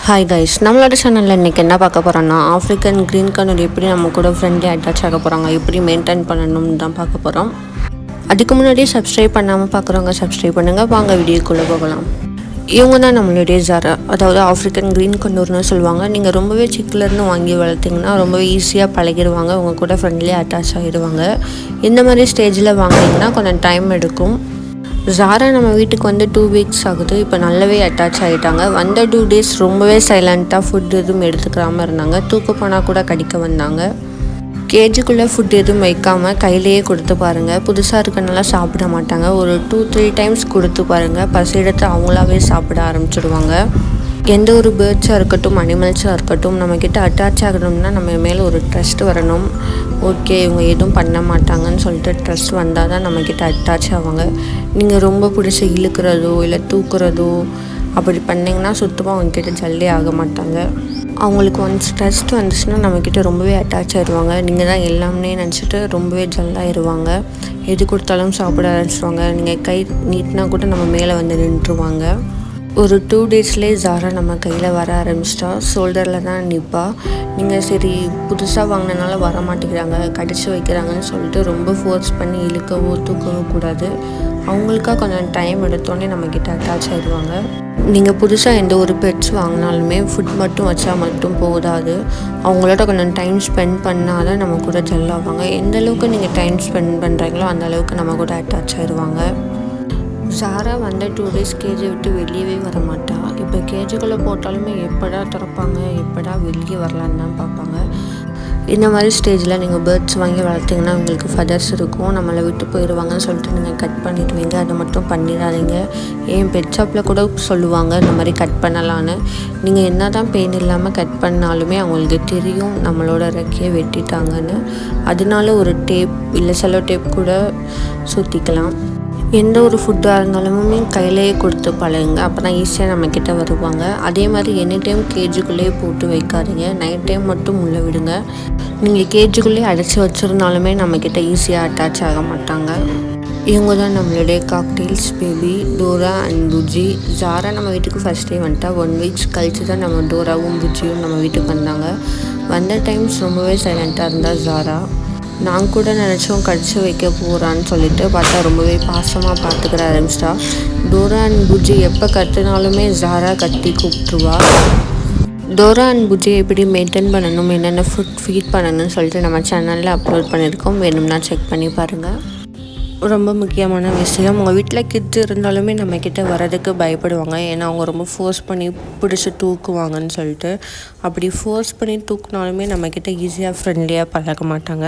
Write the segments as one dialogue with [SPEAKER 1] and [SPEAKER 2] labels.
[SPEAKER 1] Hi guys, நம்மளோட சேனலில் இன்றைக்கி என்ன பார்க்க போகிறோன்னா ஆஃப்ரிக்கன் க்ரீன் கர்னல் எப்படி நம்ம கூட ஃப்ரெண்ட்லி அட்டாச் ஆக போகிறாங்க, எப்படி மெயின்டைன் பண்ணணும்னு தான் பார்க்க போகிறோம். அதுக்கு முன்னாடி சப்ஸ்கிரைப் பண்ணாமல் பார்க்குறவங்க சப்ஸ்கிரைப் பண்ணுங்கள். வாங்க வீடியோக்குள்ளே போகலாம். இவங்க தான் நம்மளுடைய ஜாரா, அதாவது ஆஃப்ரிக்கன் க்ரீன் கர்னல்னு சொல்லுவாங்க. நீங்கள் ரொம்பவே சிக்கலேருந்து வாங்கி வளர்த்திங்கன்னா ரொம்பவே ஈஸியாக பழகிடுவாங்க, உங்கள் கூட ஃப்ரெண்ட்லியாக அட்டாச் ஆகிடுவாங்க. இந்த மாதிரி ஸ்டேஜில் வாங்கினீங்கன்னா கொஞ்சம் டைம் எடுக்கும். ஜாரா நம்ம வீட்டுக்கு வந்து 2 வீக்ஸ் ஆகுது. இப்போ நல்லாவே அட்டாச் ஆகிட்டாங்க. வந்த 2 days ரொம்பவே சைலண்ட்டாக ஃபுட் எதுவும் எடுத்துக்கிறாமல் இருந்தாங்க. தூக்க போனால் கூட கடிக்க வந்தாங்க. கேஜுக்குள்ளே ஃபுட் எதுவும் வைக்காமல் கையிலேயே கொடுத்து பாருங்கள். புதுசாக இருக்கனால சாப்பிட மாட்டாங்க. ஒரு 2-3 டைம்ஸ் கொடுத்து பாருங்கள். பசி எடுத்து அவங்களாவே சாப்பிட ஆரம்பிச்சிடுவாங்க. எந்த ஒரு பேர்ட்ஸாக இருக்கட்டும், அனிமல்ஸாக இருக்கட்டும், நம்மக்கிட்ட அட்டாச் ஆகணும்னா நம்ம மேலே ஒரு ட்ரஸ்ட் வரணும். ஓகே, இவங்க எதுவும் பண்ண மாட்டாங்கன்னு சொல்லிட்டு ட்ரஸ்ட் வந்தால் தான் நம்மக்கிட்ட அட்டாச் ஆவாங்க. நீங்கள் ரொம்ப பிடிச்சி இழுக்கிறதோ இல்லை தூக்குறதோ அப்படி பண்ணிங்கன்னா சுத்தமாக அவங்கக்கிட்ட ஜல்லே ஆக மாட்டாங்க. அவங்களுக்கு ஒன்ஸ் ட்ரஸ்ட் வந்துச்சுன்னா நம்மக்கிட்ட ரொம்பவே அட்டாச் ஆகிடுவாங்க. நீங்கள் தான் எல்லாமே நினச்சிட்டு ரொம்பவே ஜல்லாகிடுவாங்க. எது கொடுத்தாலும் சாப்பிட ஆரம்பிச்சிடுவாங்க. நீங்கள் கை நீட்டினா கூட நம்ம மேலே வந்து நின்றுவாங்க. ஒரு 2 daysலேயே ஜாரா நம்ம கையில் வர ஆரம்பிச்சிட்டா. ஷோல்டரில் தான் நிற்பா. நீங்கள் சரி புதுசாக வாங்கினனால வர மாட்டேங்கிறாங்க, கடிச்சு வைக்கிறாங்கன்னு சொல்லிட்டு ரொம்ப ஃபோர்ஸ் பண்ணி இழுக்கவோ தூக்கவோ கூடாது. அவங்களுக்காக கொஞ்சம் டைம் எடுத்தோடனே நம்மக்கிட்ட அட்டாச் ஆகிடுவாங்க. நீங்கள் புதுசாக எந்த ஒரு பெட்ஸ் வாங்கினாலுமே ஃபுட் மட்டும் வச்சா மட்டும் போதாது. அவங்களோட கொஞ்சம் டைம் ஸ்பெண்ட் பண்ணால் தான் நம்ம கூட ஜல்லாவாங்க. எந்த அளவுக்கு நீங்கள் டைம் ஸ்பெண்ட் பண்ணுறீங்களோ அந்த அளவுக்கு நம்ம கூட அட்டாச் ஆகிடுவாங்க. ஜாரா வந்த 2 days கேஜை விட்டு வெளியவே வர மாட்டா. இப்போ கேஜுக்குள்ளே போட்டாலுமே எப்படா திறப்பாங்க, எப்படா வெளியே வரலான்னு தான் பார்ப்பாங்க. இந்த மாதிரி ஸ்டேஜில் நீங்கள் பேர்ட்ஸ் வாங்கி வளர்த்திங்கன்னா உங்களுக்கு ஃபெதர்ஸ் இருக்கும், நம்மளை விட்டு போயிடுவாங்கன்னு சொல்லிட்டு நீங்கள் கட் பண்ணிடுவீங்க. அதை மட்டும் பண்ணிடாதீங்க. ஏன் பெட் ஷாப்பில் கூட சொல்லுவாங்க இந்த மாதிரி கட் பண்ணலான்னு. நீங்கள் என்ன தான் பெயின் இல்லாமல் கட் பண்ணாலுமே அவங்களுக்கு தெரியும் நம்மளோட ரெக்கையை வெட்டிட்டாங்கன்னு. அதனால ஒரு டேப் இல்லை செல்லோ டேப் கூட சுற்றிக்கலாம். எந்த ஒரு ஃபுட்டாக இருந்தாலுமே கையிலேயே கொடுத்து பழகுங்க. அப்போ தான் ஈஸியாக நம்மக்கிட்ட வருவாங்க. அதே மாதிரி எனி டைம் கேஜுக்குள்ளேயே போட்டு வைக்காதீங்க. நைட் டைம் மட்டும் உள்ளே விடுங்க. நீங்கள் கேஜுக்குள்ளேயே அடைச்சி வச்சுருந்தாலுமே நம்மக்கிட்ட ஈஸியாக அட்டாச் ஆக மாட்டாங்க. இவங்க தான் நம்மளுடைய cocktails baby Dora and Bujji. ஜாரா நம்ம வீட்டுக்கு ஃபஸ்ட் டே வந்துட்டா. 1 weeks கழித்து தான் நம்ம டோராவும் புஜ்ஜியும் நம்ம வீட்டுக்கு வந்தாங்க. வந்த டைம்ஸ் ரொம்பவே சைலண்ட்டாக இருந்தால் ஜாரா. நாங்கள் கூட நினச்சோம் கடிச்சு வைக்க போகிறான்னு சொல்லிட்டு பார்த்தா ரொம்பவே பாசமாக பார்த்துக்கிற ஆரம்பிச்சிட்டா. டோரா அண்ட் புஜ்ஜி எப்போ கற்றுனாலுமே ஜாரா கத்தி கூப்பிட்ருவா. டோரா அண்ட் புஜ்ஜியை எப்படி மெயின்டைன் பண்ணணும், என்னென்ன ஃபுட் ஃபீட் பண்ணணும்னு சொல்லிட்டு நம்ம சேனலில் அப்லோட் பண்ணியிருக்கோம். வேணும்னா செக் பண்ணி பாருங்கள். ரொம்ப முக்கியமான விஷயம், உங்கள் வீட்டில் கிட்ஸ் இருந்தாலுமே நம்மக்கிட்ட வரதுக்கு பயப்படுவாங்க. ஏன்னா அவங்க ரொம்ப ஃபோர்ஸ் பண்ணி பிடிச்சி தூக்குவாங்கன்னு சொல்லிட்டு. அப்படி ஃபோர்ஸ் பண்ணி தூக்குனாலுமே நம்மக்கிட்ட ஈஸியாக ஃப்ரெண்ட்லியாக பழக மாட்டாங்க.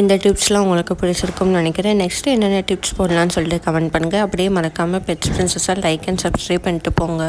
[SPEAKER 1] இந்த டிப்ஸ்லாம் உங்களுக்கு பிடிச்சிருக்கும்னு நினைக்கிறேன். நெக்ஸ்ட்டு என்னென்ன டிப்ஸ் போடலான்னு சொல்லிட்டு கமெண்ட் பண்ணுங்கள். அப்படியே மறக்காமல் பெட்ஸ் பிரின்சஸாக லைக் அண்ட் சப்ஸ்கிரைப் பண்ணிட்டு போங்க.